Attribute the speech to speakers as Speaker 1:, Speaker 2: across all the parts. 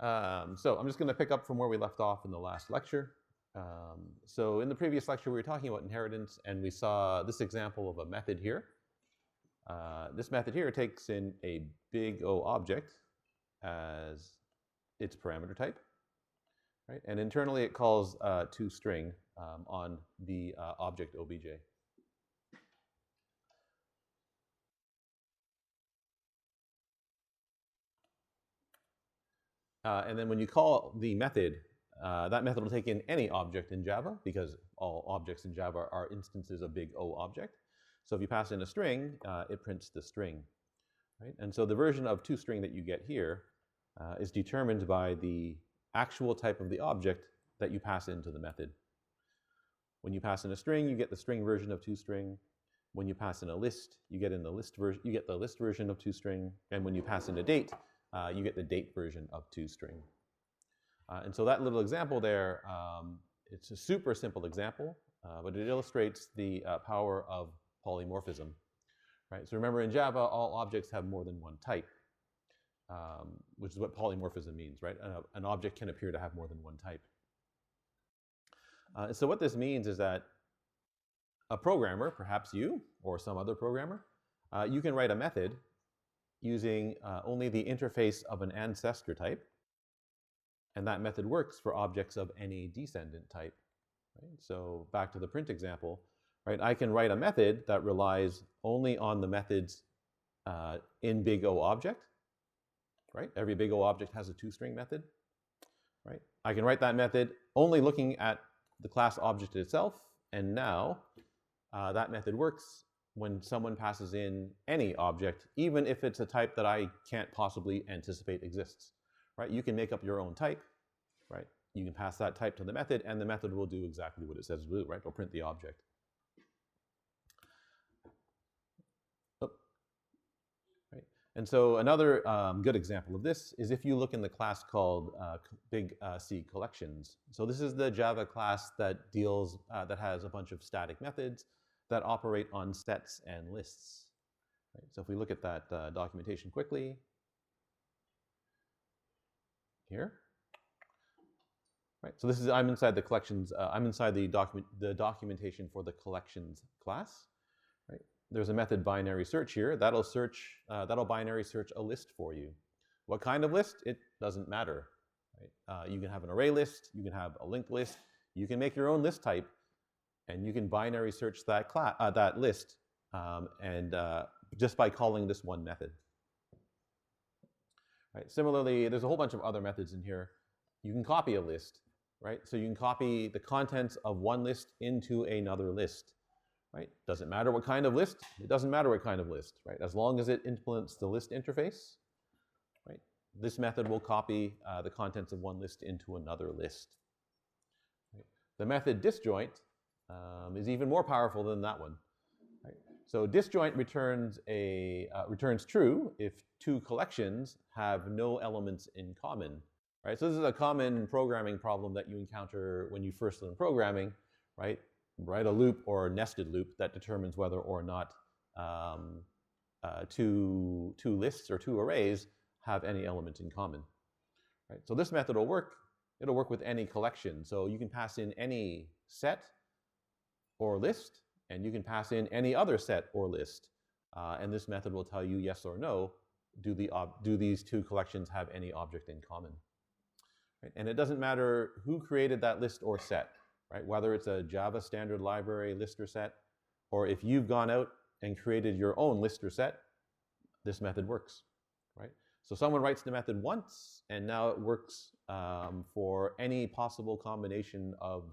Speaker 1: So I'm just going to pick up from where we left off in the last lecture. So in the previous lecture, we were talking about inheritance, and we saw this example of a method here. This method here takes in a big O object as its parameter type, right? And internally, it calls toString on the object obj. And then when you call the method, that method will take in any object in Java, because all objects in Java are instances of big O object. So if you pass in a string, it prints the string, right? And so the version of toString that you get here is determined by the actual type of the object that you pass into the method. When you pass in a string, you get the string version of toString. When you pass in a list, you get the list version of toString. And when you pass in a date, you get the date version of toString. And so that little example there, it's a super simple example, but it illustrates the power of polymorphism, right? So remember, in Java, all objects have more than one type, which is what polymorphism means, right? An object can appear to have more than one type. So what this means is that a programmer, perhaps you or some other programmer, you can write a method using only the interface of an ancestor type, and that method works for objects of any descendant type. Right? So back to the print example, right? I can write a method that relies only on the methods in big O object, right? Every big O object has a toString method, right? I can write that method only looking at the class object itself, and now that method works when someone passes in any object, even if it's a type that I can't possibly anticipate exists, right? You can make up your own type, right? You can pass that type to the method, and the method will do exactly what it says it will do, right? It'll print the object. Oh. Right. And so another good example of this is if you look in the class called big C collections. So this is the Java class that deals, that has a bunch of static methods that operate on sets and lists. Right? So if we look at that documentation quickly, here, right? So this is, I'm inside the collections, I'm inside the documentation for the collections class, right? There's a method binary search here that'll binary search a list for you. What kind of list? It doesn't matter, right? You can have an array list, you can have a linked list, you can make your own list type, and you can binary search that list just by calling this one method. Right? Similarly, there's a whole bunch of other methods in here. You can copy a list, right? So you can copy the contents of one list into another list, right? Doesn't matter what kind of list. It doesn't matter what kind of list, right? As long as it implements the list interface, right? This method will copy the contents of one list into another list. Right? The method disjoint is even more powerful than that one. Right? So disjoint returns true if two collections have no elements in common. Right? So this is a common programming problem that you encounter when you first learn programming. Right? Write a loop or a nested loop that determines whether or not two lists or two arrays have any element in common. Right? So this method will work. It'll work with any collection. So you can pass in any set or list, and you can pass in any other set or list. And this method will tell you yes or no, do these two collections have any object in common? Right? And it doesn't matter who created that list or set, right? Whether it's a Java standard library list or set, or if you've gone out and created your own list or set, this method works, right? So someone writes the method once, and now it works for any possible combination of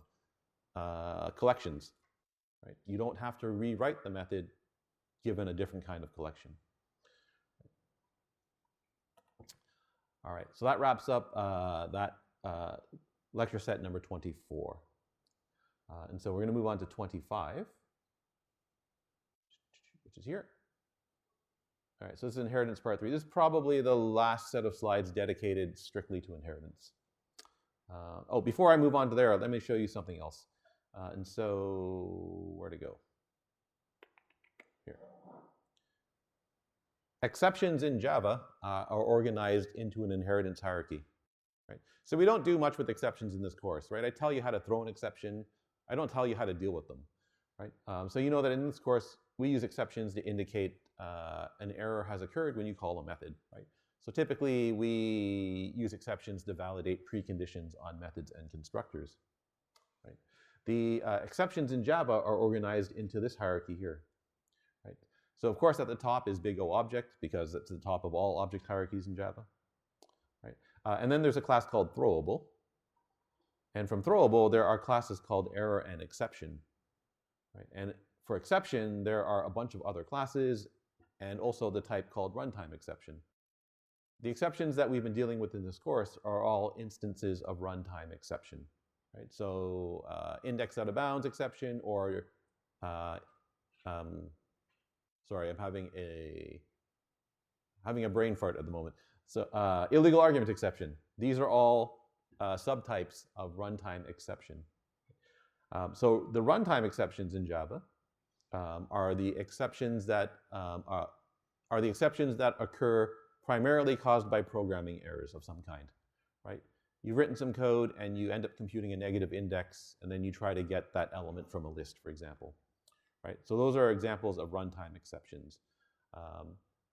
Speaker 1: collections. Right? You don't have to rewrite the method given a different kind of collection. All right, so that wraps up that lecture set number 24. And so we're going to move on to 25, which is here. All right, so this is inheritance part 3. This is probably the last set of slides dedicated strictly to inheritance. Oh, before I move on to there, let me show you something else. And so, where to go? Here. Exceptions in Java are organized into an inheritance hierarchy. right? So we don't do much with exceptions in this course, right? I tell you how to throw an exception. I don't tell you how to deal with them, right? So you know that in this course, we use exceptions to indicate an error has occurred when you call a method, right? So typically, we use exceptions to validate preconditions on methods and constructors, right? The exceptions in Java are organized into this hierarchy here, right? So of course, at the top is big O object, because it's the top of all object hierarchies in Java, right? And then there's a class called throwable. And from throwable, there are classes called error and exception, right? And for exception, there are a bunch of other classes and also the type called runtime exception. The exceptions that we've been dealing with in this course are all instances of runtime exception, right? So index out of bounds exception, or sorry, I'm having a brain fart at the moment. So illegal argument exception. These are all subtypes of runtime exception. So the runtime exceptions in Java are the exceptions that occur primarily caused by programming errors of some kind, right? You've written some code and you end up computing a negative index, and then you try to get that element from a list, for example, right? So those are examples of runtime exceptions.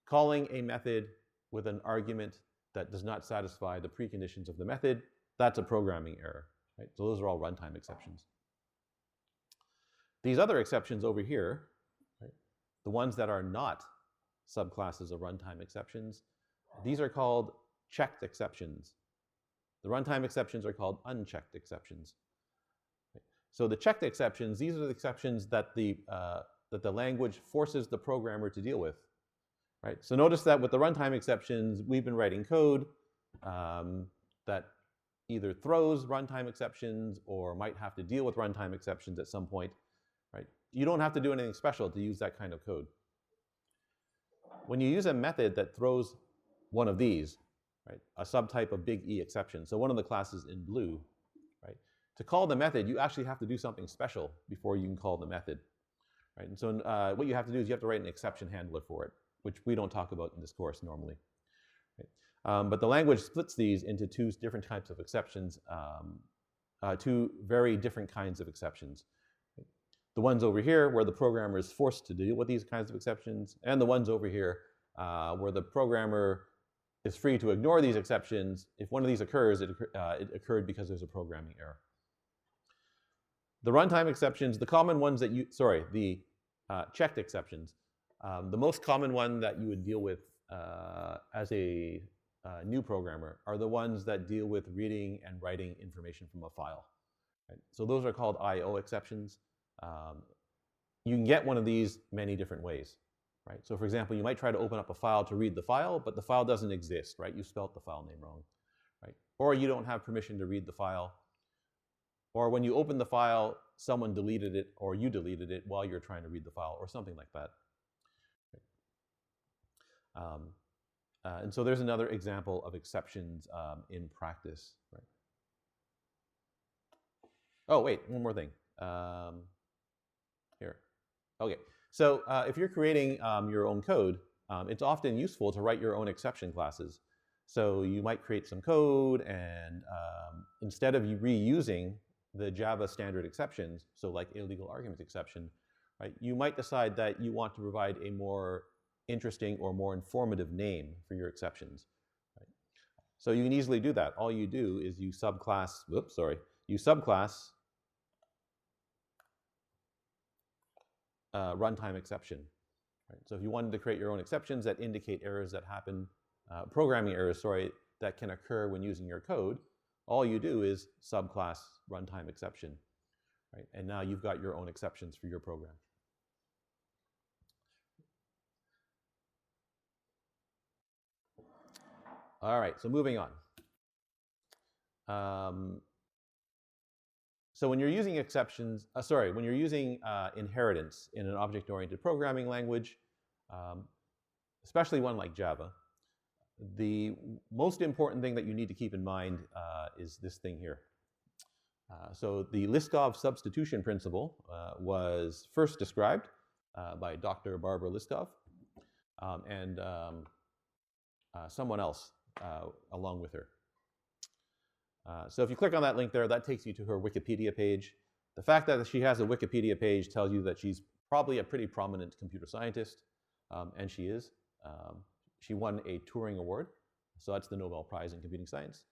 Speaker 1: Calling a method with an argument that does not satisfy the preconditions of the method, that's a programming error, right? So those are all runtime exceptions. These other exceptions over here, right, the ones that are not subclasses of runtime exceptions, these are called checked exceptions. The runtime exceptions are called unchecked exceptions. So the checked exceptions, these are the exceptions that the language forces the programmer to deal with, right? So notice that with the runtime exceptions, we've been writing code that either throws runtime exceptions or might have to deal with runtime exceptions at some point, right? You don't have to do anything special to use that kind of code. When you use a method that throws one of these, right, a subtype of big E exception, so one of the classes in blue, right, to call the method, you actually have to do something special before you can call the method, right? And so what you have to do is you have to write an exception handler for it, which we don't talk about in this course normally, right? But the language splits these into two different types of exceptions, two very different kinds of exceptions. The ones over here where the programmer is forced to deal with these kinds of exceptions, and the ones over here where the programmer is free to ignore these exceptions. If one of these occurs, it occurred because there's a programming error. The runtime exceptions, the common ones that the checked exceptions, the most common one that you would deal with as a new programmer are the ones that deal with reading and writing information from a file, right? So those are called I/O exceptions. You can get one of these many different ways, right? So for example, you might try to open up a file to read the file, but the file doesn't exist, right? You spelt the file name wrong, right? Or you don't have permission to read the file. Or when you open the file, someone deleted it, or you deleted it while you're trying to read the file, or something like that. Right? And so there's another example of exceptions in practice, right? Oh, wait, one more thing. Here. Okay, so if you're creating your own code, it's often useful to write your own exception classes. So you might create some code, and instead of reusing the Java standard exceptions, so like illegal argument exception, right, you might decide that you want to provide a more interesting or more informative name for your exceptions. Right? So you can easily do that. All you do is you subclass runtime exception. Right? So if you wanted to create your own exceptions that indicate errors that happen, programming errors, sorry, that can occur when using your code, all you do is subclass runtime exception, right? And now you've got your own exceptions for your program. All right, so moving on. So when you're using exceptions, when you're using inheritance in an object-oriented programming language, especially one like Java, the most important thing that you need to keep in mind is this thing here. So the Liskov substitution principle was first described by Dr. Barbara Liskov and someone else along with her. So if you click on that link there, that takes you to her Wikipedia page. The fact that she has a Wikipedia page tells you that she's probably a pretty prominent computer scientist, and she is. She won a Turing Award, so that's the Nobel Prize in Computing Science.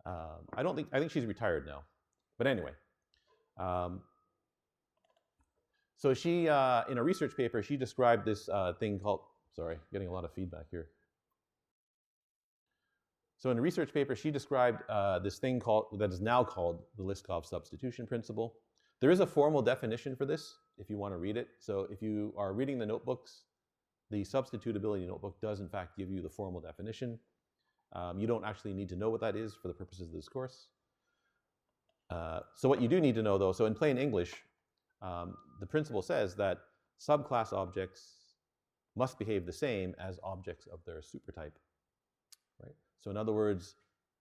Speaker 1: I think she's retired now, but anyway. So she, in a research paper, she described this thing called, sorry, getting a lot of feedback here. So in a research paper, she described this thing that is now called the Liskov substitution principle. There is a formal definition for this if you want to read it. So if you are reading the notebooks, the substitutability notebook does in fact give you the formal definition. You don't actually need to know what that is for the purposes of this course. So what you do need to know though, so in plain English, the principle says that subclass objects must behave the same as objects of their supertype. Right? So in other words,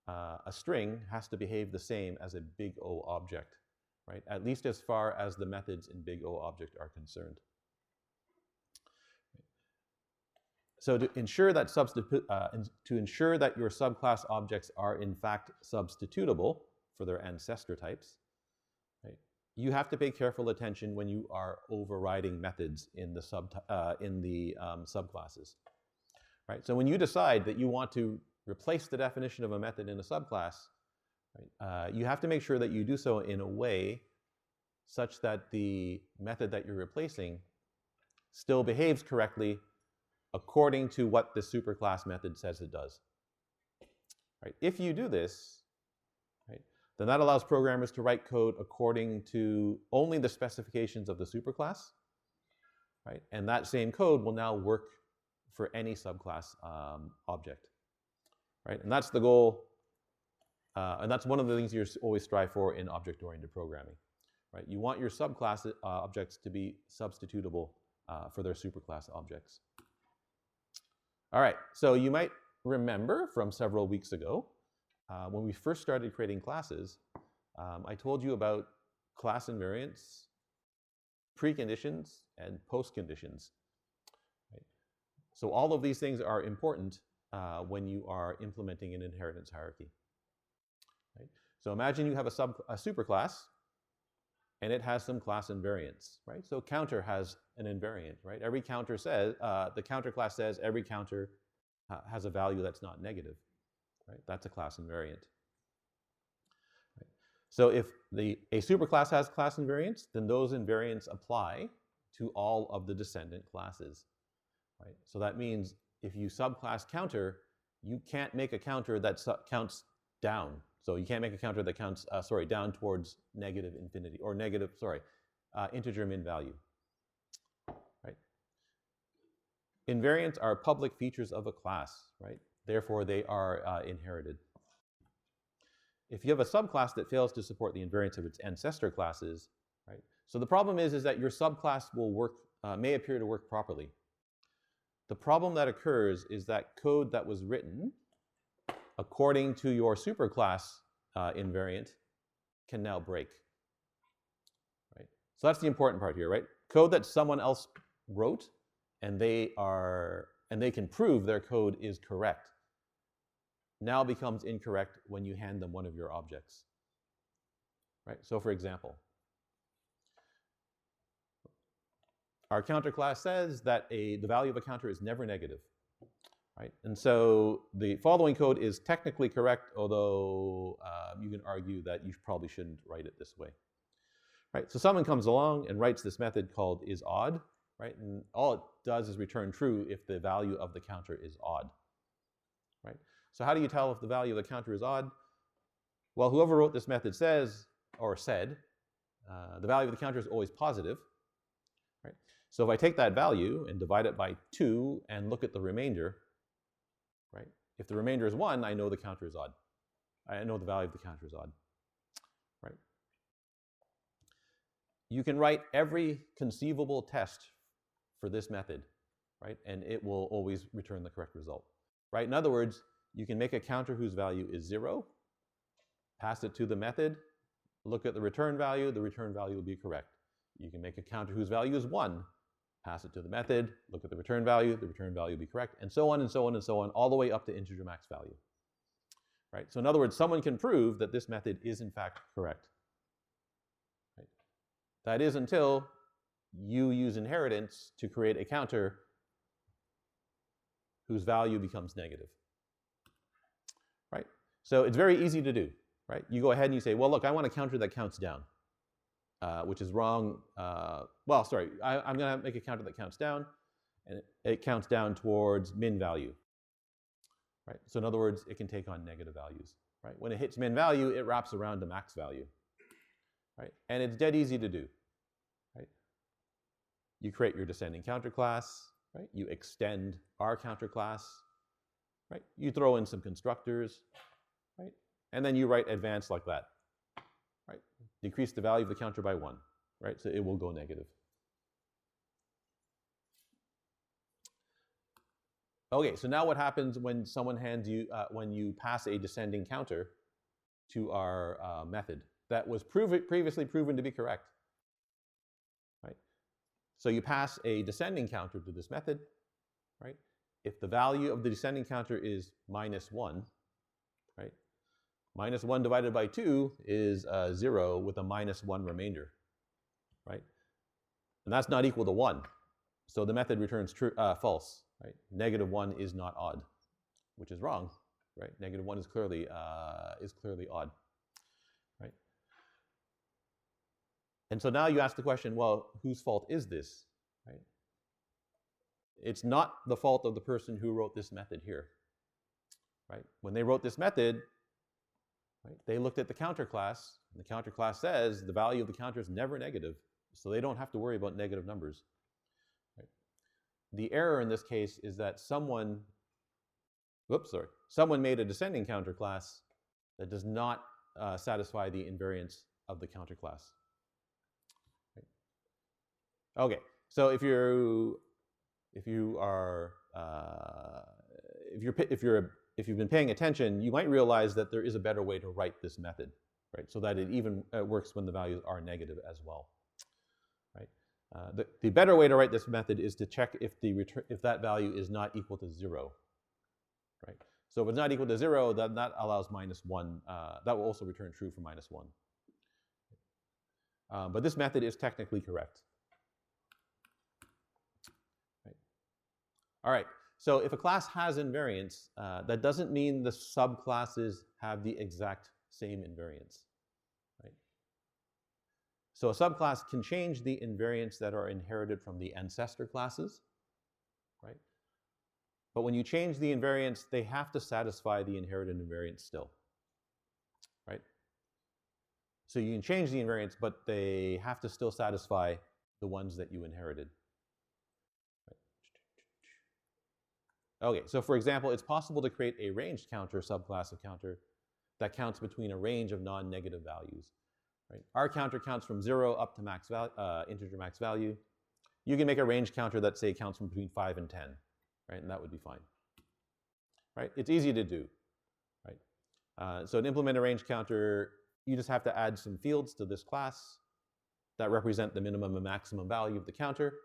Speaker 1: a string has to behave the same as a big O object, right? At least as far as the methods in big O object are concerned. So to ensure that your subclass objects are in fact substitutable for their ancestor types, right, you have to pay careful attention when you are overriding methods in the subclasses. Right? So when you decide that you want to replace the definition of a method in a subclass, right, you have to make sure that you do so in a way such that the method that you're replacing still behaves correctly according to what the superclass method says it does. Right? If you do this, right, then that allows programmers to write code according to only the specifications of the superclass, right? And that same code will now work for any subclass object, right? And that's the goal, and that's one of the things you always strive for in object-oriented programming, right? You want your subclass objects to be substitutable for their superclass objects. All right, so you might remember from several weeks ago, when we first started creating classes, I told you about class invariants, preconditions, and postconditions. Right? So all of these things are important when you are implementing an inheritance hierarchy. Right? So imagine you have a superclass, and it has some class invariants, right? So counter has an invariant, right? Every counter says, the counter class says every counter has a value that's not negative, right? That's a class invariant. Right? So if a superclass has class invariants, then those invariants apply to all of the descendant classes, right? So that means if you subclass counter, you can't make a counter that counts down. So you can't make a counter that counts, down towards negative infinity, or integer min value, right? Invariants are public features of a class, right? Therefore, they are inherited. If you have a subclass that fails to support the invariants of its ancestor classes, right? So the problem is that your subclass will work, may appear to work properly. The problem that occurs is that code that was written according to your superclass invariant can now break, right? So that's the important part here, right? Code that someone else wrote and they can prove their code is correct now becomes incorrect when you hand them one of your objects, right? So for example, our counter class says that the value of a counter is never negative. Right? And so the following code is technically correct, although you can argue that you probably shouldn't write it this way. Right? So someone comes along and writes this method called isOdd, right? And all it does is return true if the value of the counter is odd. Right? So how do you tell if the value of the counter is odd? Well, whoever wrote this method said the value of the counter is always positive. Right? So if I take that value and divide it by 2 and look at the remainder, right? If the remainder is 1, I know the counter is odd. I know the value of the counter is odd, right? You can write every conceivable test for this method, right? And it will always return the correct result, right? In other words, you can make a counter whose value is 0, pass it to the method, look at the return value will be correct. You can make a counter whose value is 1, pass it to the method, look at the return value will be correct, and so on and so on and so on, all the way up to integer max value. right? So in other words, someone can prove that this method is in fact correct. Right? That is until you use inheritance to create a counter whose value becomes negative. Right? So it's very easy to do. Right? You go ahead and you say, well, look, I want a counter that counts down, which is wrong. Well, sorry, I'm going to make a counter that counts down, and it counts down towards min value. Right? So in other words, it can take on negative values. Right? When it hits min value, it wraps around to max value. Right? And it's dead easy to do. Right? You create your descending counter class. Right? You extend our counter class. Right? You throw in some constructors. Right? And then you write advanced like that. Right? Decrease the value of the counter by 1. Right? So it will go negative. Okay, so now what happens when someone hands you, when you pass a descending counter to our method that was previously proven to be correct? Right? So you pass a descending counter to this method, right? If the value of the descending counter is -1, right? -1 divided by 2 is 0 with a -1 remainder, right? And that's not equal to 1. So the method returns true, false. Right? -1 is not odd, which is wrong. Right? -1 is clearly odd. Right? And so now you ask the question, well, whose fault is this? Right? It's not the fault of the person who wrote this method here. Right? When they wrote this method, right, they looked at the counter class, and the counter class says the value of the counter is never negative, so they don't have to worry about negative numbers. The error in this case is that someone made a descending counter class that does not satisfy the invariance of the counter class. Right? Okay, so if you've been paying attention, you might realize that there is a better way to write this method, right? So that it even works when the values are negative as well. Right? The better way to write this method is to check if that value is not equal to 0. Right? So if it's not equal to 0, then that allows -1. That will also return true for -1. But this method is technically correct. Right? All right. So if a class has invariance, that doesn't mean the subclasses have the exact same invariance. So a subclass can change the invariants that are inherited from the ancestor classes, right? But when you change the invariants, they have to satisfy the inherited invariants still, right? So you can change the invariants, but they have to still satisfy the ones that you inherited. Right? Okay, so for example, it's possible to create a ranged counter subclass of counter that counts between a range of non-negative values. Right? Our counter counts from 0 up to max value, integer max value. You can make a range counter that, say, counts from between 5 and 10, right? And that would be fine. Right? It's easy to do. Right? So to implement a range counter, you just have to add some fields to this class that represent the minimum and maximum value of the counter.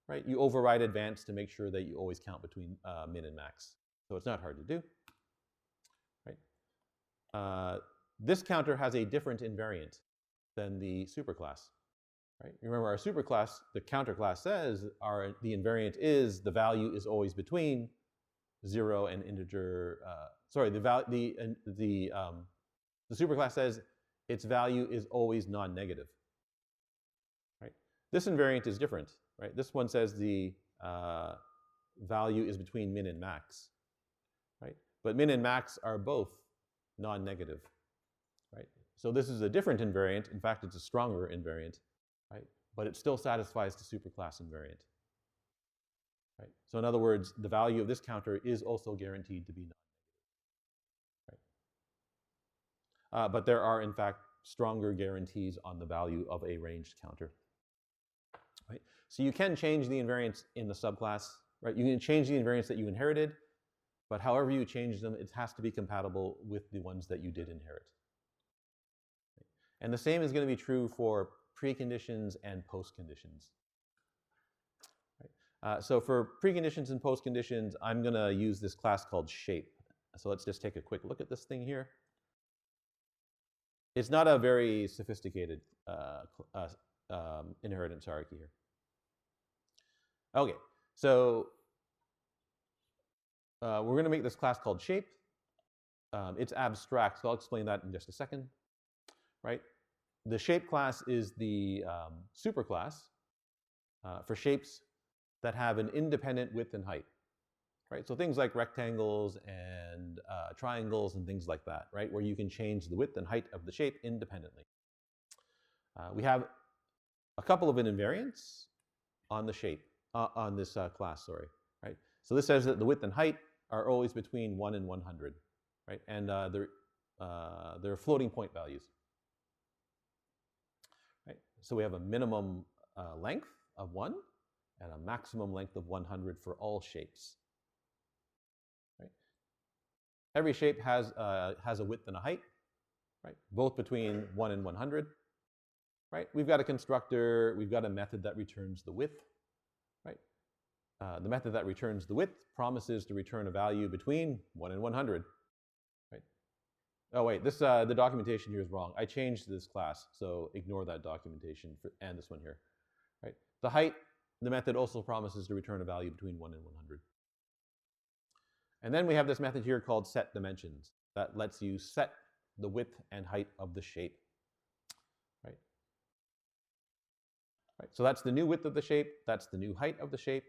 Speaker 1: Right? You override advanced to make sure that you always count between min and max. So it's not hard to do. Right? This counter has a different invariant than the superclass. Right? Remember, our superclass, the counter class says the invariant is the value is always between 0 and integer. The superclass says its value is always non-negative. Right? This invariant is different. Right? This one says the value is between min and max. Right? But min and max are both non-negative. Right? So this is a different invariant. In fact, it's a stronger invariant, right? But it still satisfies the superclass invariant. Right? So in other words, the value of this counter is also guaranteed to be non-negative. Right? But there are, in fact, stronger guarantees on the value of a ranged counter. Right? So you can change the invariants in the subclass. Right? You can change the invariants that you inherited, but however you change them, it has to be compatible with the ones that you did inherit. And the same is going to be true for preconditions and postconditions. Right? So for preconditions and postconditions, I'm going to use this class called shape. So let's just take a quick look at this thing here. It's not a very sophisticated inheritance hierarchy here. Okay, so we're going to make this class called shape. It's abstract, so I'll explain that in just a second. Right? The shape class is the superclass for shapes that have an independent width and height. Right? So things like rectangles and triangles and things like that, right? Where you can change the width and height of the shape independently. We have a couple of invariants on the shape, on this class, sorry, right? So this says that the width and height are always between 1 and 100, right? And they're floating point values, right? So we have a minimum length of 1 and a maximum length of 100 for all shapes. Right? Every shape has a width and a height, right? Both between 1 and 100. Right? We've got a constructor, we've got a method that returns the width, right? The method that returns the width promises to return a value between 1 and 100, right? Oh wait, this the documentation here is wrong. I changed this class, so ignore that documentation and this one here, right? The height, the method also promises to return a value between 1 and 100. And then we have this method here called set dimensions that lets you set the width and height of the shape. Right, so that's the new width of the shape, that's the new height of the shape.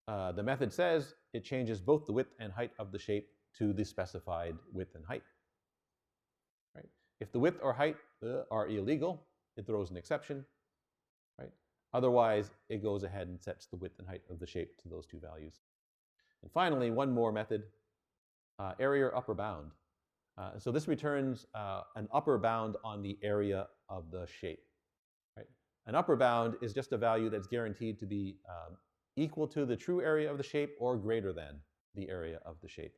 Speaker 1: The method says it changes both the width and height of the shape to the specified width and height. Right? If the width or height are illegal, it throws an exception. Right? Otherwise, it goes ahead and sets the width and height of the shape to those two values. And finally, one more method, area or upper bound. So this returns an upper bound on the area of the shape. An upper bound is just a value that's guaranteed to be equal to the true area of the shape or greater than the area of the shape.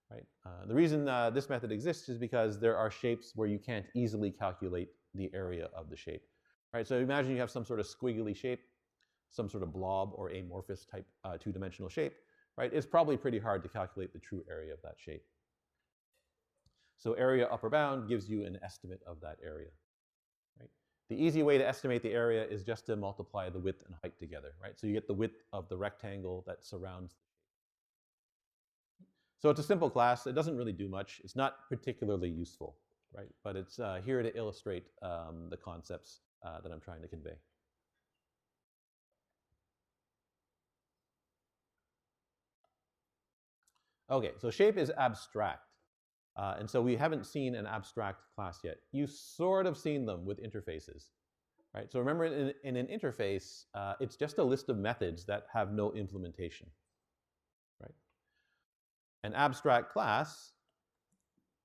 Speaker 1: Right? The reason this method exists is because there are shapes where you can't easily calculate the area of the shape. Right? So imagine you have some sort of squiggly shape, some sort of blob or amorphous type two-dimensional shape. Right? It's probably pretty hard to calculate the true area of that shape. So area upper bound gives you an estimate of that area. Right? The easy way to estimate the area is just to multiply the width and height together, right? So you get the width of the rectangle that surrounds the shape. So it's a simple class. It doesn't really do much. It's not particularly useful, right? But it's here to illustrate the concepts that I'm trying to convey. Okay, so shape is abstract. And so we haven't seen an abstract class yet. You've sort of seen them with interfaces, right? So remember, in an interface, it's just a list of methods that have no implementation, right? An abstract class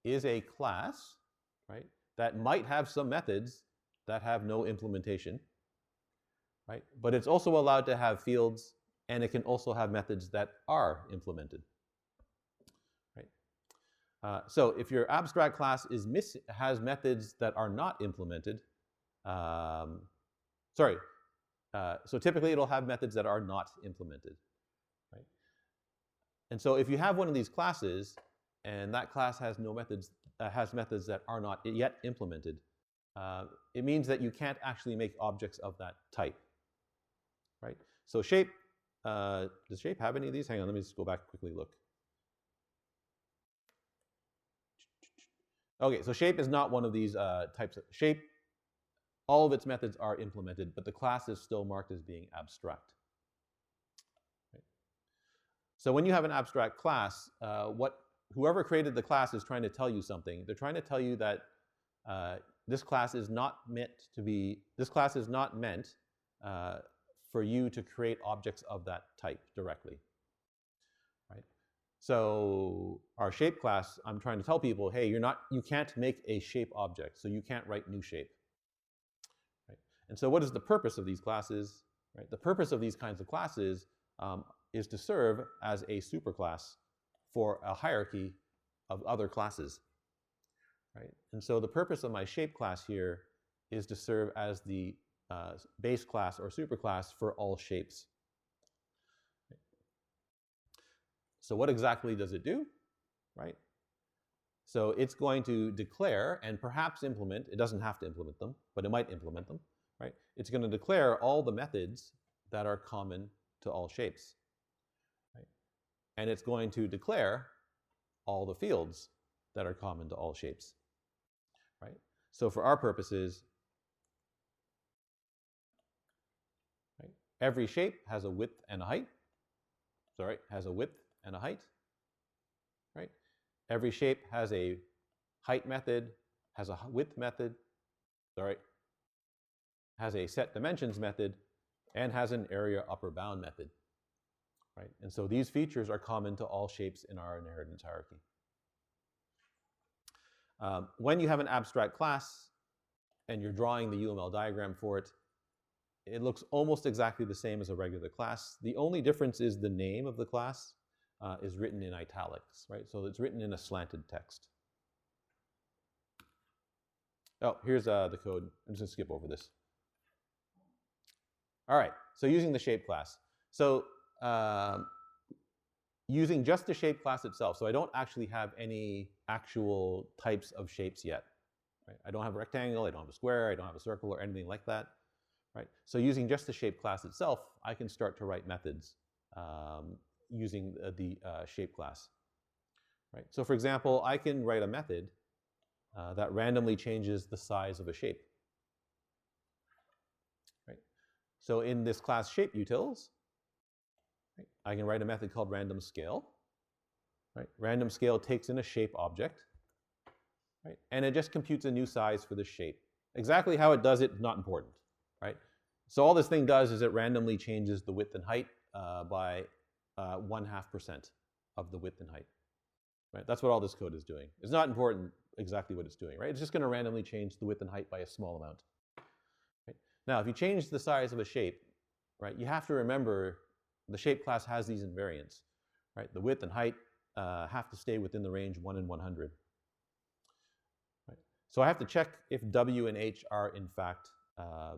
Speaker 1: is a class, right, that might have some methods that have no implementation, right? But it's also allowed to have fields, and it can also have methods that are implemented. So if your abstract class has methods that are not implemented, so typically it'll have methods that are not implemented, right? And so if you have one of these classes and that class has no methods, has methods that are not yet implemented, it means that you can't actually make objects of that type, right? So shape, does shape have any of these? Hang on, let me just go back and quickly look. Okay, so shape is not one of these types of shape. All of its methods are implemented, but the class is still marked as being abstract. Okay. So when you have an abstract class, whoever created the class is trying to tell you something. They're trying to tell you that this class is not meant for you to create objects of that type directly. So our shape class, I'm trying to tell people, hey, you can't make a shape object, so you can't write new shape. Right? And so what is the purpose of these classes? Right? The purpose of these kinds of classes is to serve as a superclass for a hierarchy of other classes. Right? And so the purpose of my shape class here is to serve as the base class or superclass for all shapes. So what exactly does it do, right? So it's going to declare and perhaps implement, it doesn't have to implement them, but it might implement them, right? It's going to declare all the methods that are common to all shapes, right? And it's going to declare all the fields that are common to all shapes, right? So for our purposes, right, every shape has a width and a height. Sorry, has a width and a height, right? Every shape has a height method, has a width method, sorry, has a set dimensions method, and has an area upper bound method, right? And so these features are common to all shapes in our inheritance hierarchy. When you have an abstract class and you're drawing the UML diagram for it, it looks almost exactly the same as a regular class. The only difference is the name of the class is written in italics, right? So it's written in a slanted text. Oh, here's the code. I'm just going to skip over this. All right, so using the shape class. So using just the shape class itself, so I don't actually have any actual types of shapes yet. Right? I don't have a rectangle, I don't have a square, I don't have a circle or anything like that. Right? So using just the shape class itself, I can start to write methods using the shape class. Right? So for example, I can write a method that randomly changes the size of a shape. Right? So in this class shape utils, right, I can write a method called random scale. Right? Random scale takes in a shape object, right? And it just computes a new size for the shape. Exactly how it does it is not important. Right? So all this thing does is it randomly changes the width and height by 0.5% of the width and height. Right? That's what all this code is doing. It's not important exactly what it's doing. Right? It's just going to randomly change the width and height by a small amount. Right? Now, if you change the size of a shape, right, you have to remember the shape class has these invariants. Right? The width and height have to stay within the range 1 in 100. Right? So I have to check if W and H are in fact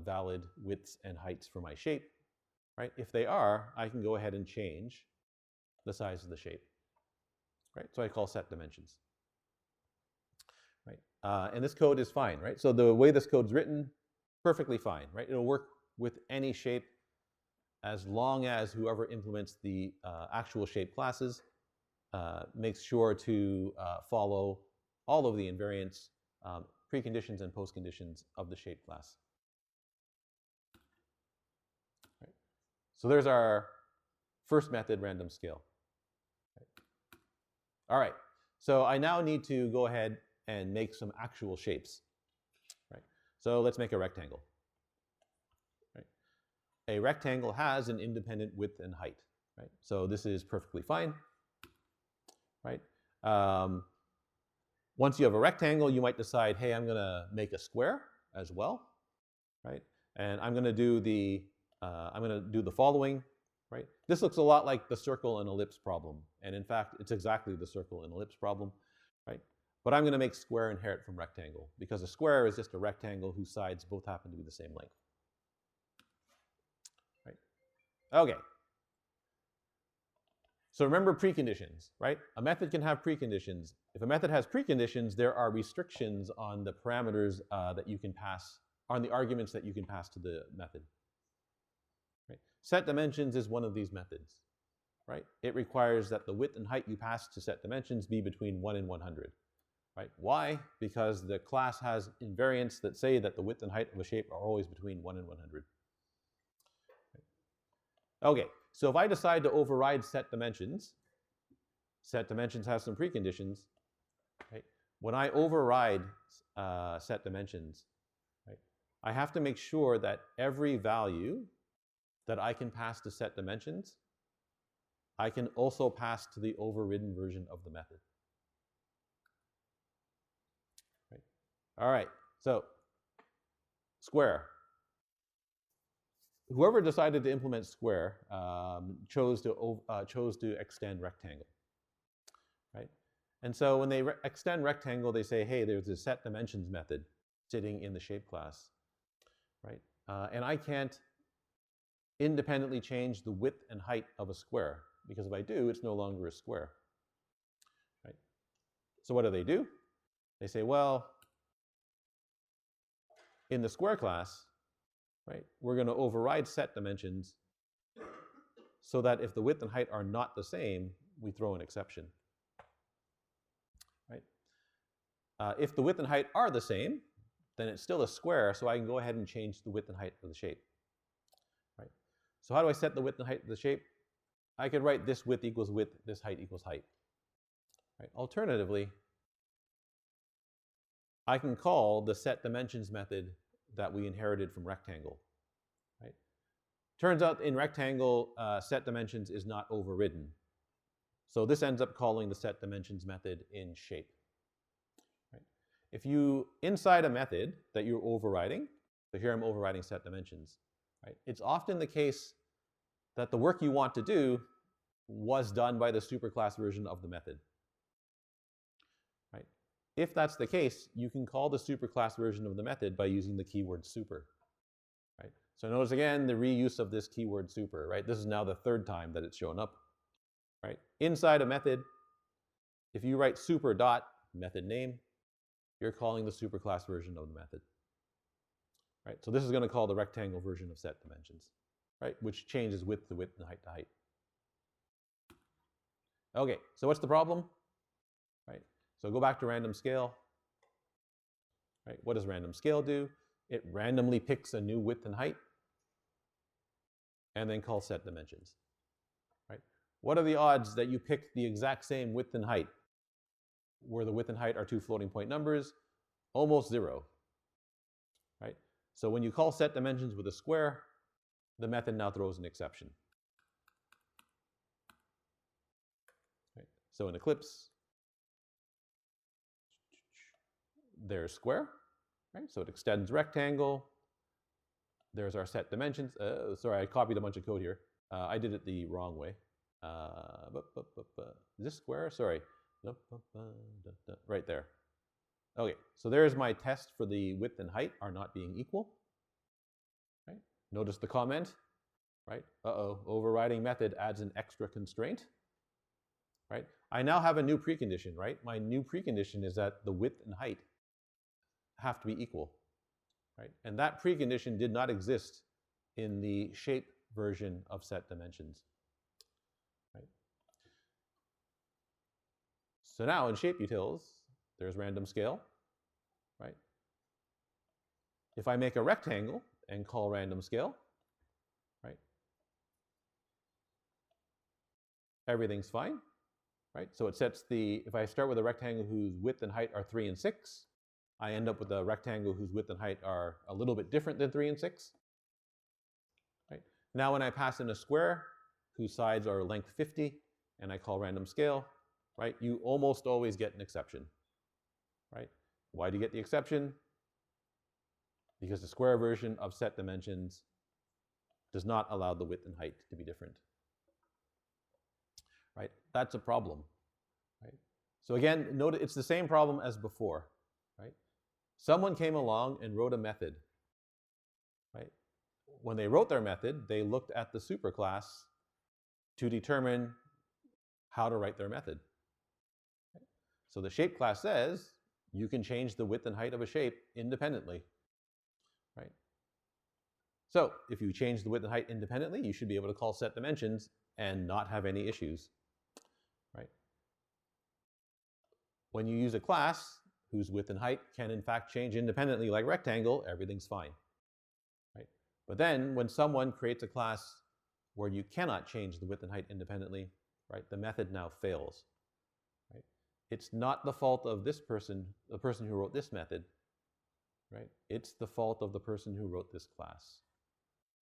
Speaker 1: valid widths and heights for my shape, right? If they are, I can go ahead and change the size of the shape, right? So I call set dimensions, right? And this code is fine, right? So the way this code's written, perfectly fine, right? It'll work with any shape as long as whoever implements the actual shape classes makes sure to follow all of the invariants, preconditions and postconditions of the shape class. So there's our first method, random scale. All right, so I now need to go ahead and make some actual shapes. Right? So let's make a rectangle. Right? A rectangle has an independent width and height. Right? So this is perfectly fine. Right? Once you have a rectangle, you might decide, hey, I'm going to make a square as well. Right? And I'm going to do the following. Right? This looks a lot like the circle and ellipse problem. And in fact, it's exactly the circle and ellipse problem. Right? But I'm going to make square inherit from rectangle because a square is just a rectangle whose sides both happen to be the same length. Right? Okay. So remember preconditions, right? A method can have preconditions. If a method has preconditions, there are restrictions on the parameters that you can pass, on the arguments that you can pass to the method. Right? Set dimensions is one of these methods, right? It requires that the width and height you pass to set dimensions be between 1 and 100, right? Why? Because the class has invariants that say that the width and height of a shape are always between 1 and 100. Right? Okay, so if I decide to override set dimensions has some preconditions, right? When I override set dimensions, right, I have to make sure that every value that I can pass to set dimensions, I can also pass to the overridden version of the method. Right? All right, so square. Whoever decided to implement square chose to extend rectangle. Right? And so when they extend rectangle, they say, hey, there's a set dimensions method sitting in the shape class. Right? And I can't independently change the width and height of a square, because if I do, it's no longer a square. Right? So what do? They say, well, in the square class, right, we're going to override set dimensions so that if the width and height are not the same, we throw an exception. Right? If the width and height are the same, then it's still a square, so I can go ahead and change the width and height of the shape. Right? So how do I set the width and height of the shape? I could write this width equals width, this height equals height. Right? Alternatively, I can call the set dimensions method that we inherited from rectangle. Right? Turns out in rectangle, set dimensions is not overridden. So this ends up calling the set dimensions method in shape. Right? If you, inside a method that you're overriding, so here I'm overriding set dimensions, right? It's often the case that the work you want to do was done by the superclass version of the method. Right? If that's the case, you can call the superclass version of the method by using the keyword super. Right? So notice again the reuse of this keyword super. Right? This is now the third time that it's shown up. Right? Inside a method, if you write super dot method name, you're calling the superclass version of the method. Right? So this is going to call the rectangle version of set dimensions, right? Which changes width to width and height to height. Okay, so what's the problem? Right? So go back to random scale. Right? What does random scale do? It randomly picks a new width and height and then calls set dimensions. Right? What are the odds that you pick the exact same width and height where the width and height are two floating point numbers? Almost zero. Right? So when you call set dimensions with a square, the method now throws an exception. Right? So in Eclipse, there's square, right? So it extends rectangle. There's our set dimensions. Sorry, I copied a bunch of code here. I did it the wrong way. Is this square? Sorry. Right there. Okay, so there's my test for the width and height are not being equal. Right? Notice the comment, right? Overriding method adds an extra constraint. Right? I now have a new precondition, right? My new precondition is that the width and height have to be equal. Right? And that precondition did not exist in the shape version of set dimensions. Right? So now in shape utils, there's random scale. Right? If I make a rectangle and call random scale, right? Everything's fine. Right? So it sets the, if I start with a rectangle whose width and height are 3 and 6, I end up with a rectangle whose width and height are a little bit different than 3 and 6. Right? Now when I pass in a square whose sides are length 50 and I call random scale, right, you almost always get an exception. Right? Why do you get the exception? Because the square version of set dimensions does not allow the width and height to be different. Right? That's a problem. Right? So again, note it's the same problem as before. Right? Someone came along and wrote a method. Right? When they wrote their method, they looked at the superclass to determine how to write their method. Right? So the shape class says you can change the width and height of a shape independently. Right? So if you change the width and height independently, you should be able to call set dimensions and not have any issues. Right? When you use a class whose width and height can in fact change independently like rectangle, everything's fine. Right? But then when someone creates a class where you cannot change the width and height independently, right, the method now fails. Right? It's not the fault of this person, the person who wrote this method. Right? It's the fault of the person who wrote this class.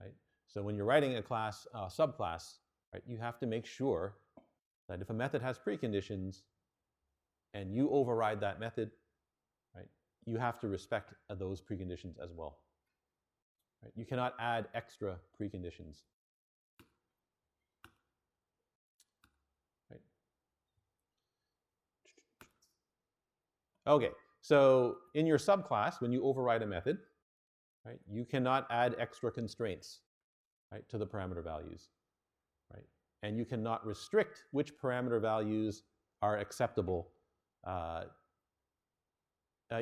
Speaker 1: Right? So when you're writing a class, subclass, right, you have to make sure that if a method has preconditions and you override that method, right, you have to respect those preconditions as well. Right? You cannot add extra preconditions. Right? Okay, so in your subclass, when you override a method, right, you cannot add extra constraints, right, to the parameter values. Right? And you cannot restrict which parameter values are acceptable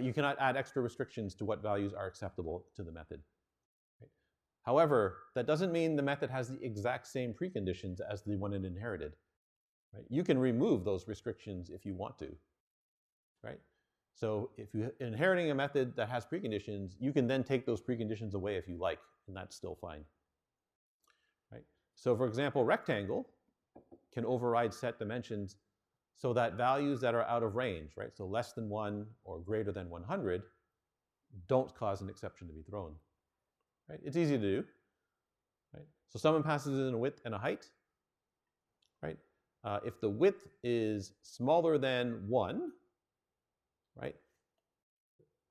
Speaker 1: you cannot add extra restrictions to what values are acceptable to the method. Right? However, that doesn't mean the method has the exact same preconditions as the one it inherited. Right? You can remove those restrictions if you want to. Right? So if you're inheriting a method that has preconditions, you can then take those preconditions away if you like, and that's still fine. Right? So for example, rectangle can override set dimensions so that values that are out of range, right, so less than 1 or greater than 100, don't cause an exception to be thrown. Right? It's easy to do. Right? So someone passes in a width and a height. Right? If the width is smaller than 1, right?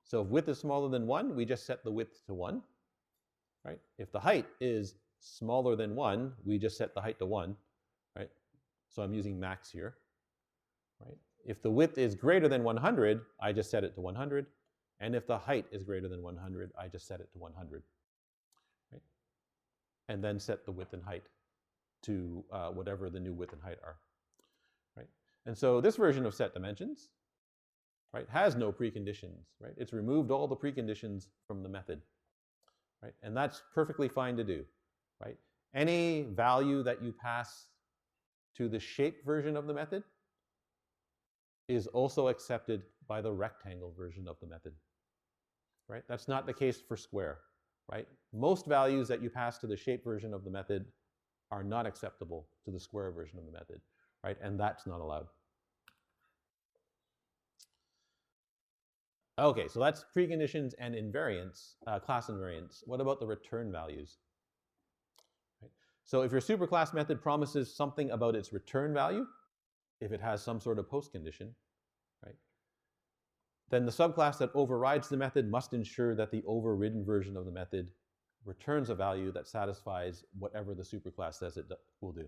Speaker 1: So if width is smaller than 1, we just set the width to 1. Right? If the height is smaller than 1, we just set the height to 1. Right? So I'm using max here. Right? If the width is greater than 100, I just set it to 100. And if the height is greater than 100, I just set it to 100. Right? And then set the width and height to whatever the new width and height are. Right? And so this version of set dimensions, right, has no preconditions. Right? It's removed all the preconditions from the method. Right? And that's perfectly fine to do. Right? Any value that you pass to the shape version of the method is also accepted by the rectangle version of the method. Right? That's not the case for square. Right? Most values that you pass to the shape version of the method are not acceptable to the square version of the method. Right? And that's not allowed. Okay, so that's preconditions and invariants, class invariants. What about the return values? Right? So if your superclass method promises something about its return value, if it has some sort of postcondition, right, then the subclass that overrides the method must ensure that the overridden version of the method returns a value that satisfies whatever the superclass says it will do.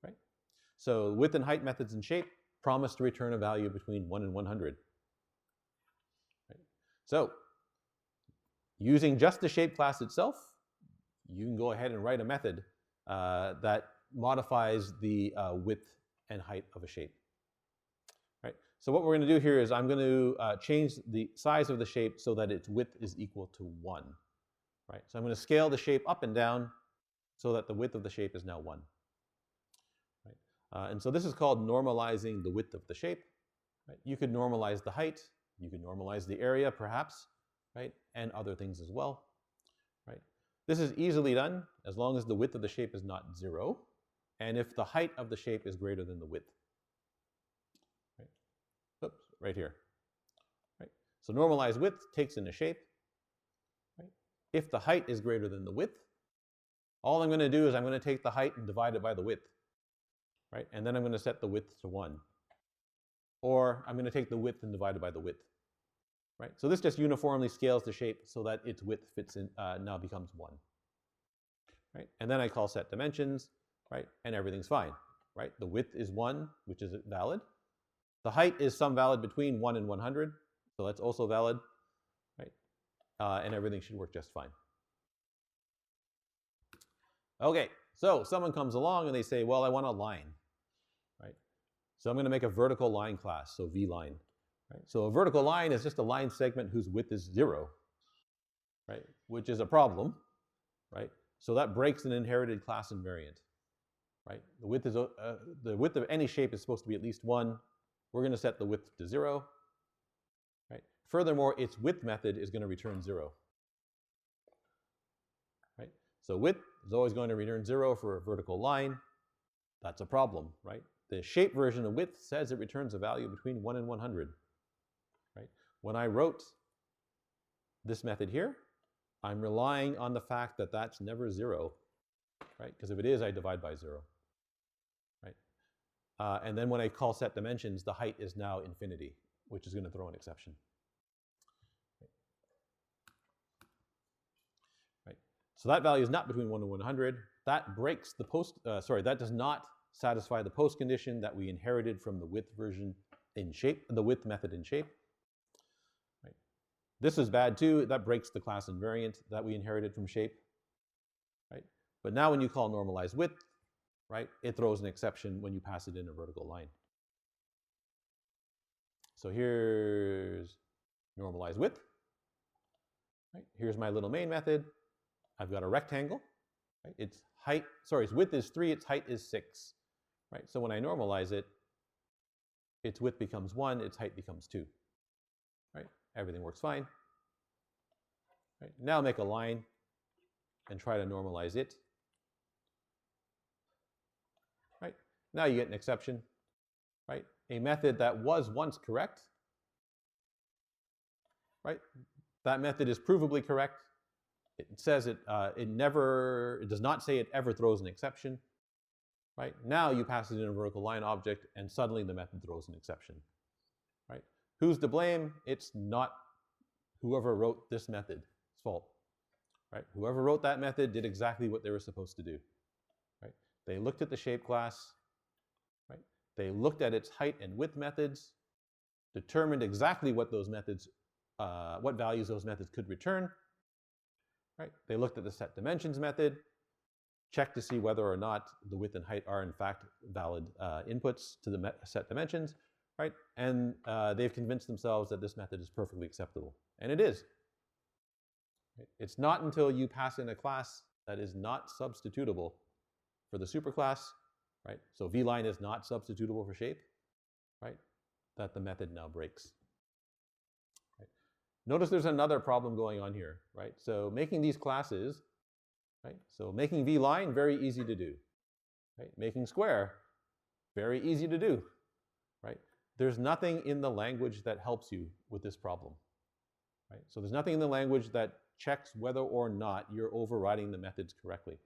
Speaker 1: Right? So width and height methods in shape promise to return a value between 1 and 100. Right? So using just the shape class itself, you can go ahead and write a method that modifies the width and height of a shape. Right? So what we're going to do here is I'm going to change the size of the shape so that its width is equal to 1. Right? So I'm going to scale the shape up and down so that the width of the shape is now 1. Right? And so this is called normalizing the width of the shape. Right? You could normalize the height. You could normalize the area, perhaps, right? And other things as well. Right? This is easily done as long as the width of the shape is not 0, and if the height of the shape is greater than the width. Right? Oops, right here. Right? So normalized width takes in a shape. Right? If the height is greater than the width, all I'm going to do is I'm going to take the height and divide it by the width. Right? And then I'm going to set the width to 1. Or I'm going to take the width and divide it by the width. Right? So this just uniformly scales the shape so that its width fits in, now becomes 1. Right? And then I call set dimensions, right? And everything's fine. Right? The width is 1, which is valid. The height is some valid between 1 and 100, so that's also valid. Right? And everything should work just fine. Okay, so someone comes along and they say, well, I want a line. Right? So I'm going to make a vertical line class, so vline. Right? So a vertical line is just a line segment whose width is 0, right? Which is a problem, right? So that breaks an inherited class invariant, right? The width of any shape is supposed to be at least 1. We're going to set the width to 0, right? Furthermore, its width method is going to return 0, right? So width is always going to return 0 for a vertical line. That's a problem, right? The shape version of width says it returns a value between 1 and 100. Right? When I wrote this method here, I'm relying on the fact that that's never 0, right? Because if it is, I divide by 0. Right? And then when I call set dimensions, the height is now infinity, which is going to throw an exception. Right? So that value is not between 1 and 100. That breaks the that does not satisfy the post condition that we inherited from the width version in shape, the width method in shape. Right? This is bad too. That breaks the class invariant that we inherited from shape. Right? But now when you call normalized width, right, it throws an exception when you pass it in a vertical line. So here's normalized width. Right? Here's my little main method. I've got a rectangle. Right? Its height, sorry, its width is 3, its height is 6. Right? So when I normalize it, its width becomes 1, its height becomes 2. Right? Everything works fine. Right? Now make a line and try to normalize it. Right? Now you get an exception. Right? A method that was once correct. Right? That method is provably correct. It says it does not say it ever throws an exception. Right? Now you pass it in a vertical line object and suddenly the method throws an exception. Right? Who's to blame? It's not whoever wrote this method's fault. Right? Whoever wrote that method did exactly what they were supposed to do. Right? They looked at the shape class. Right? They looked at its height and width methods, determined exactly what those methods, what values those methods could return. Right? They looked at the set dimensions method, checked to see whether or not the width and height are in fact valid inputs to the set dimensions, right? And they've convinced themselves that this method is perfectly acceptable, and it is. Right? It's not until you pass in a class that is not substitutable for the superclass, right? So vline is not substitutable for shape, right? That the method now breaks. Right? Notice there's another problem going on here, right? So making these classes, right? So making vline, very easy to do. Right? Making square, very easy to do. Right? There's nothing in the language that helps you with this problem. Right? So there's nothing in the language that checks whether or not you're overriding the methods correctly.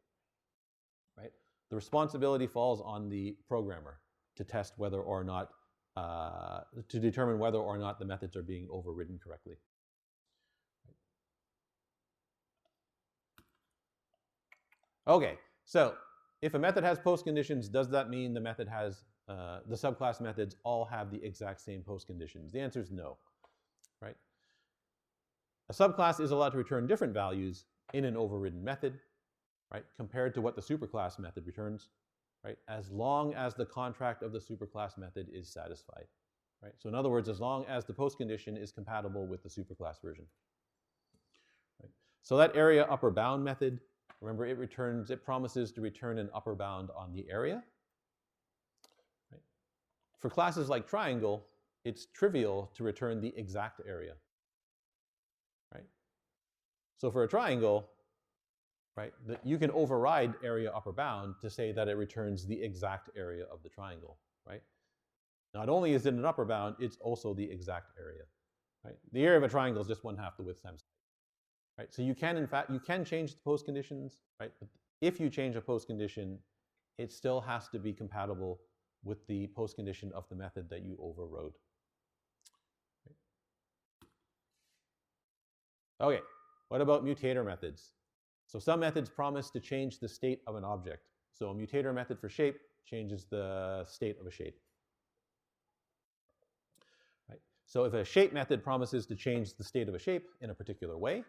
Speaker 1: Right? The responsibility falls on the programmer to test whether or not, to determine whether or not the methods are being overridden correctly. Okay, so if a method has post conditions, does that mean the method has, the subclass methods all have the exact same post conditions? The answer is no, right? A subclass is allowed to return different values in an overridden method, right, compared to what the superclass method returns, right, as long as the contract of the superclass method is satisfied, right? So in other words, as long as the post condition is compatible with the superclass version. Right? So that area upper bound method, remember, it promises to return an upper bound on the area. Right? For classes like triangle, it's trivial to return the exact area. Right? So for a triangle, right, you can override area upper bound to say that it returns the exact area of the triangle. Right? Not only is it an upper bound, it's also the exact area. Right? The area of a triangle is just 1/2 the width times. Right? So you can, in fact, you can change the post conditions, right? But if you change a post condition, it still has to be compatible with the post condition of the method that you overrode. Okay, what about mutator methods? So some methods promise to change the state of an object. So a mutator method for shape changes the state of a shape. Right? So if a shape method promises to change the state of a shape in a particular way,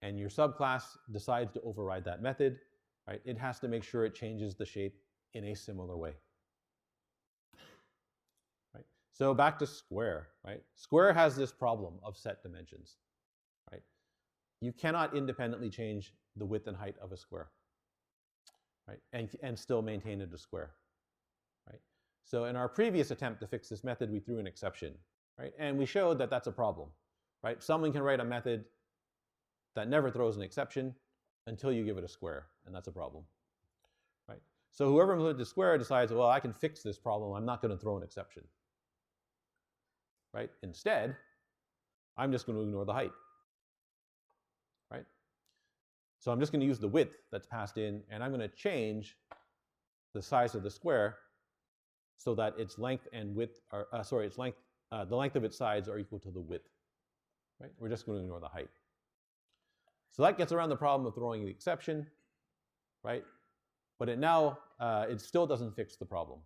Speaker 1: and your subclass decides to override that method, right, it has to make sure it changes the shape in a similar way. Right? So back to square, right? Square has this problem of set dimensions, right? You cannot independently change the width and height of a square, right? And still maintain it a square, right? So in our previous attempt to fix this method, we threw an exception, right? And we showed that that's a problem, right? Someone can write a method that never throws an exception until you give it a square, and that's a problem, right? So whoever implemented the square decides, well, I can fix this problem. I'm not going to throw an exception, right? Instead, I'm just going to ignore the height, right? So I'm just going to use the width that's passed in, and I'm going to change the size of the square so that its length and width are, the length of its sides are equal to the width, right? We're just going to ignore the height. So that gets around the problem of throwing the exception, right? But it still doesn't fix the problem,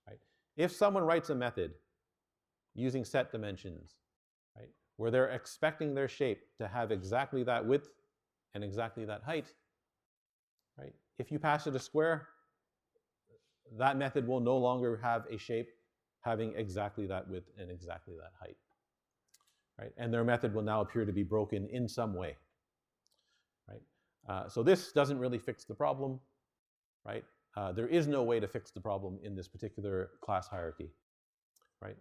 Speaker 1: right? If someone writes a method using set dimensions, right, where they're expecting their shape to have exactly that width and exactly that height, right? If you pass it a square, that method will no longer have a shape having exactly that width and exactly that height. Right? And their method will now appear to be broken in some way. Right? So this doesn't really fix the problem. Right? There is no way to fix the problem in this particular class hierarchy. Right?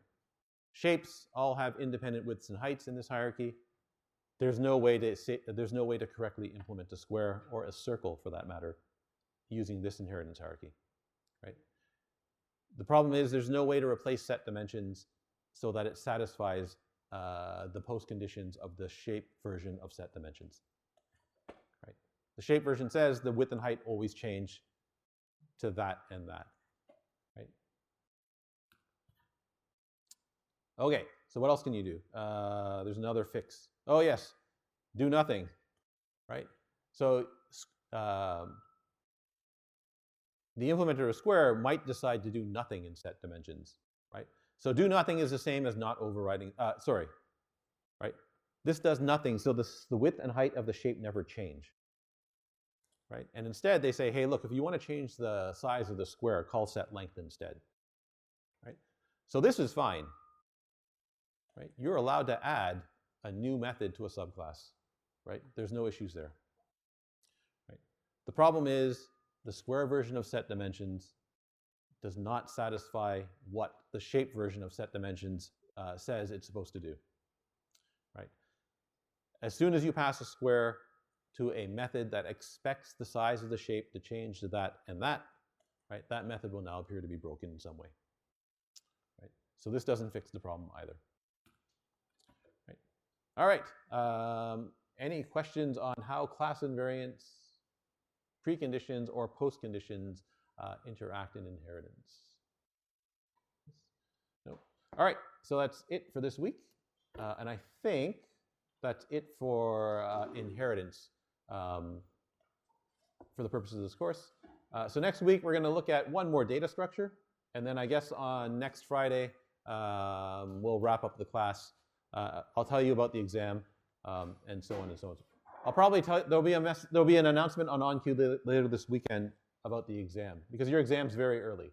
Speaker 1: Shapes all have independent widths and heights in this hierarchy. There's no way to correctly implement a square or a circle, for that matter, using this inheritance hierarchy. Right? The problem is there's no way to replace set dimensions so that it satisfies the postconditions of the shape version of set dimensions. Right? The shape version says the width and height always change to that and that. Right? Okay, so what else can you do? There's another fix. Oh yes, do nothing. Right? So the implementer of square might decide to do nothing in set dimensions. Right? So do nothing is the same as not overriding, right? This does nothing, so the width and height of the shape never change. Right? And instead they say, hey, look, if you want to change the size of the square, call set length instead. Right? So this is fine. Right? You're allowed to add a new method to a subclass. Right? There's no issues there. Right? The problem is the square version of set dimensions does not satisfy what the shape version of set dimensions says it's supposed to do. Right? As soon as you pass a square to a method that expects the size of the shape to change to that and that, right, that method will now appear to be broken in some way. Right? So this doesn't fix the problem either. Right? All right. Any questions on how class invariants, preconditions, or postconditions interact in inheritance? No. All right, so that's it for this week. And I think that's it for inheritance for the purposes of this course. So next week, we're going to look at one more data structure. And then I guess on next Friday, we'll wrap up the class. I'll tell you about the exam and so on and so on. I'll probably tell you, there'll be an announcement on OnCue later this weekend about the exam, because your exam's very early.